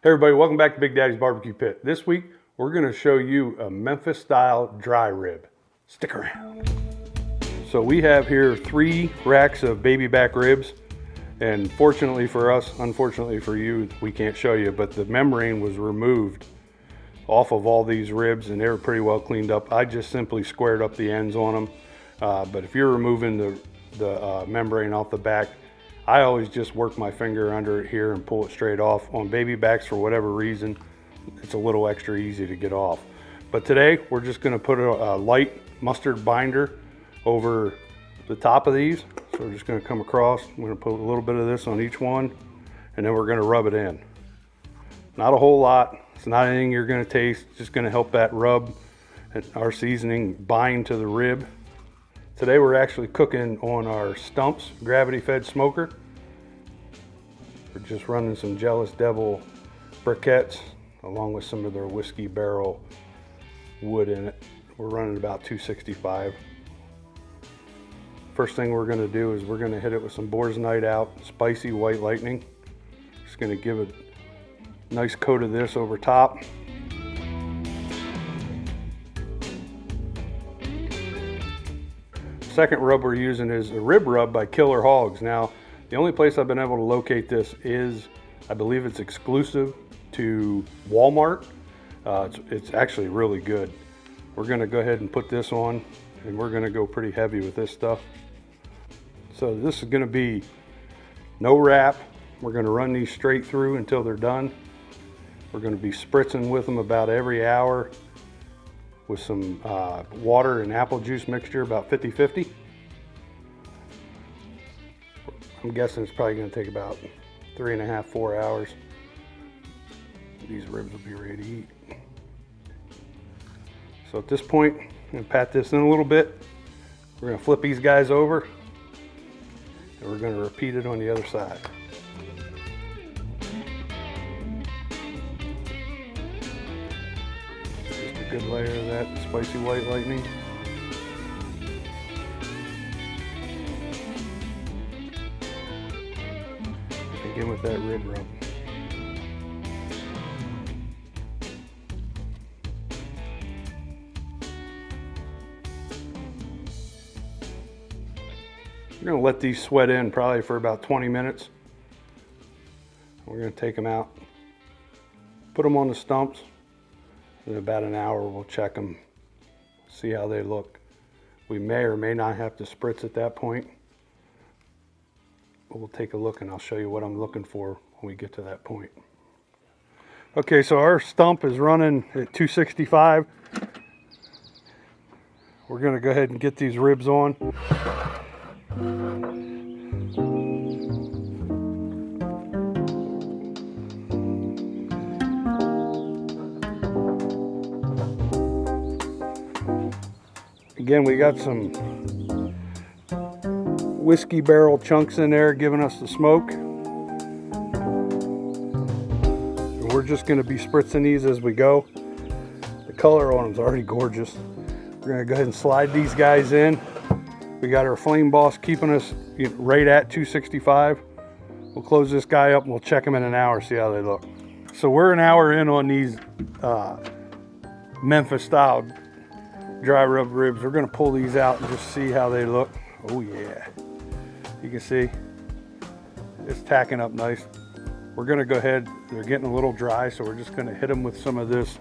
Hey everybody, welcome back to Big Daddy's Barbecue Pit. This week, we're gonna show you a Memphis style dry rib. Stick around. So we have here 3 racks of baby back ribs. And fortunately for us, unfortunately for you, we can't show you, but the membrane was removed off of all these ribs and they were pretty well cleaned up. I just simply squared up the ends on them. But if you're removing the membrane off the back, I always just work my finger under it here and pull it straight off. On baby backs, for whatever reason, it's a little extra easy to get off. But today, we're just gonna put a light mustard binder over the top of these. So we're just gonna come across, I'm gonna put a little bit of this on each one, and then we're gonna rub it in. Not a whole lot, it's not anything you're gonna taste, it's just gonna help that rub and our seasoning bind to the rib. Today we're actually cooking on our Stumps gravity fed smoker. We're just running some Jealous Devil briquettes along with some of their whiskey barrel wood in it. We're running about 265. First thing we're gonna do is we're gonna hit it with some Boar's Night Out spicy white lightning. Just gonna give a nice coat of this over top. Second rub we're using is a rib rub by Killer Hogs. Now, the only place I've been able to locate this is, I believe it's exclusive to Walmart. It's actually really good. We're gonna go ahead and put this on, and we're gonna go pretty heavy with this stuff. So this is gonna be no wrap. We're gonna run these straight through until they're done. We're gonna be spritzing with them about every hour with some water and apple juice mixture, about 50-50. I'm guessing it's probably gonna take about 3.5 to 4 hours. These ribs will be ready to eat. So at this point, I'm gonna pat this in a little bit. We're gonna flip these guys over, and we're gonna repeat it on the other side. Good layer of that spicy white lightning. Again with that rib rub. We're going to let these sweat in probably for about 20 minutes. We're going to take them out, put them on the stumps. In about an hour, we'll check them, see how they look. We may or may not have to spritz at that point, but we'll take a look and I'll show you what I'm looking for when we get to that point. Okay, so our stump is running at 265. We're gonna go ahead and get these ribs on. Again, we got some whiskey barrel chunks in there giving us the smoke. And we're just going to be spritzing these as we go. The color on them is already gorgeous. We're going to go ahead and slide these guys in. We got our Flame Boss keeping us right at 265. We'll close this guy up and we'll check them in an hour, see how they look. So we're an hour in on these Memphis style dry rub ribs. We're gonna pull these out and just see how they look. Oh yeah, you can see it's tacking up nice. We're gonna go ahead, they're getting a little dry, so we're just gonna hit them with some of this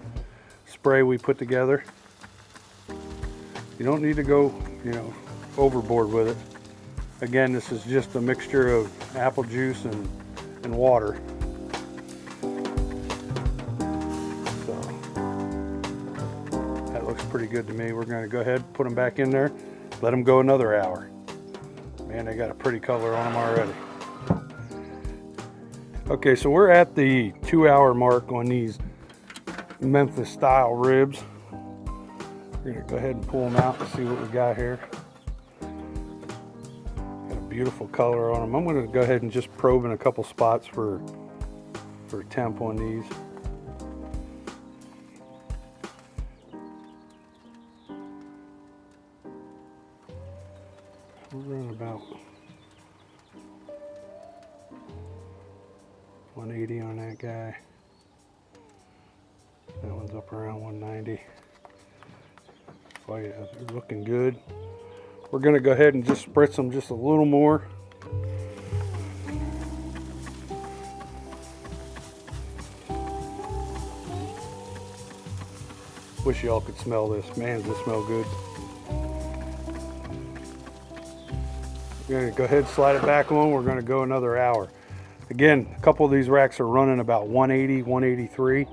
spray we put together. You don't need to go, overboard with it. Again, this is just a mixture of apple juice and water. Looks pretty good to me. We're going to go ahead and put them back in there, let them go another hour. Man, they got a pretty color on them already. Okay, so we're at the 2-hour mark on these Memphis style ribs. We're going to go ahead and pull them out and see what we got here. Got a beautiful color on them. I'm going to go ahead and just probe in a couple spots for temp on these. We're running about 180 on that guy. That one's up around 190. Oh yeah, they're looking good. We're gonna go ahead and just spritz them just a little more. Wish y'all could smell this. Man, does it smell good. We're gonna go ahead and slide it back on. We're gonna go another hour. Again, a couple of these racks are running about 180, 183.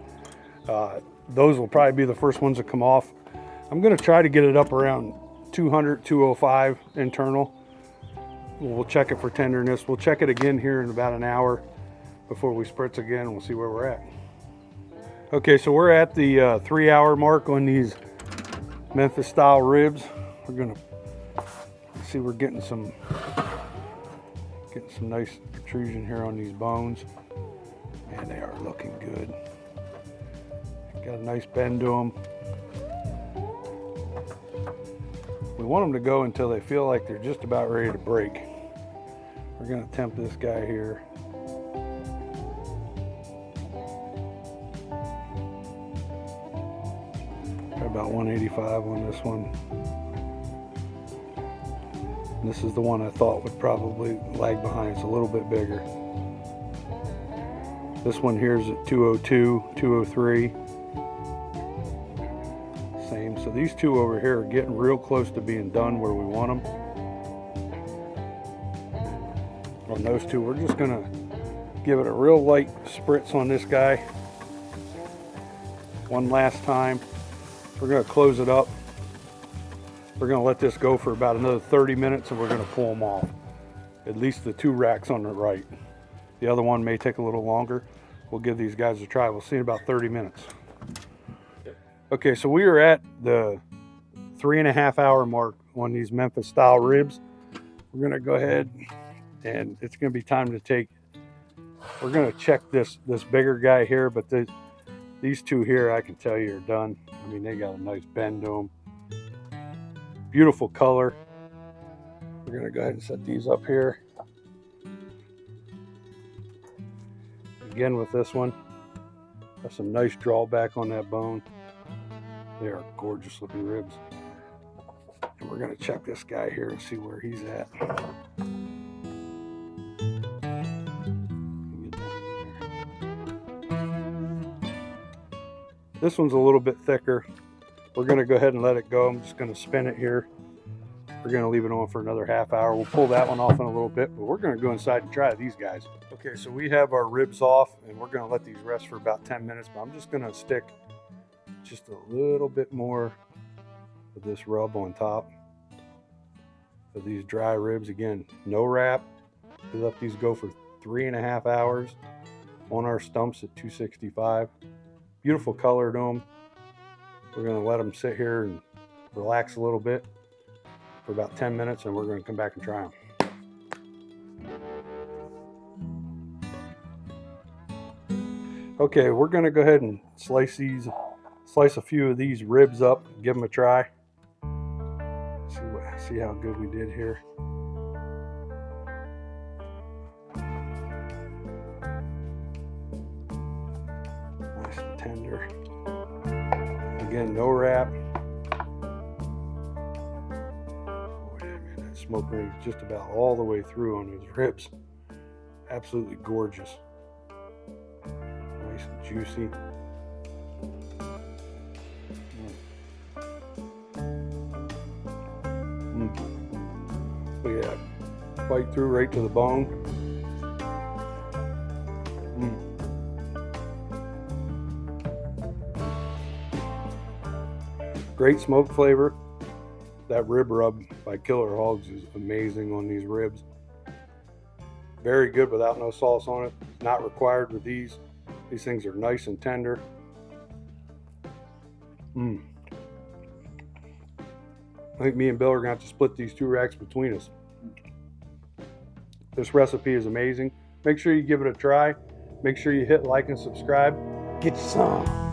Those will probably be the first ones to come off. I'm gonna try to get it up around 200, 205 internal. We'll check it for tenderness. We'll check it again here in about an hour before we spritz again. We'll see where we're at. Okay, so we're at the 3 hour mark on these Memphis style ribs. We're gonna see we're getting some nice protrusion here on these bones. Man, they are looking good. Got a nice bend to them. We want them to go until they feel like they're just about ready to break. We're gonna tempt this guy here. About 185 on this one. And this is the one I thought would probably lag behind. It's a little bit bigger. This one here is at 202, 203. Same. So these two over here are getting real close to being done where we want them. On those two, we're just gonna give it a real light spritz on this guy. One last time. We're going to close it up. We're going to let this go for about another 30 minutes and we're going to pull them off. At least the two racks on the right. The other one may take a little longer. We'll give these guys a try. We'll see in about 30 minutes. Okay, so we are at the 3.5 hour mark on these Memphis style ribs. We're going to go ahead and it's going to be time to take, we're going to check this bigger guy here, but these two here, I can tell you, are done. I mean, they got a nice bend to them. Beautiful color. We're gonna go ahead and set these up here. Again with this one, got some nice drawback on that bone. They are gorgeous looking ribs. And we're gonna check this guy here and see where he's at. This one's a little bit thicker. We're gonna go ahead and let it go. I'm just gonna spin it here. We're gonna leave it on for another half hour. We'll pull that one off in a little bit, but we're gonna go inside and try these guys. Okay, so we have our ribs off and we're gonna let these rest for about 10 minutes, but I'm just gonna stick just a little bit more of this rub on top of these dry ribs. Again, no wrap. We let these go for 3.5 hours on our stumps at 265. Beautiful color to them. We're going to let them sit here and relax a little bit for about 10 minutes and we're going to come back and try them. Okay, we're going to go ahead and slice a few of these ribs up, give them a try. See how good we did here. Nice and tender. Again, no wrap. Oh yeah, man, that smoke ring is just about all the way through on these ribs. Absolutely gorgeous. Nice and juicy. Look at that. Bite through right to the bone. Great smoke flavor. That rib rub by Killer Hogs is amazing on these ribs. Very good without no sauce on it. Not required with these. These things are nice and tender. I think me and Bill are going to have to split these two racks between us. This recipe is amazing. Make sure you give it a try. Make sure you hit like and subscribe. Get you some.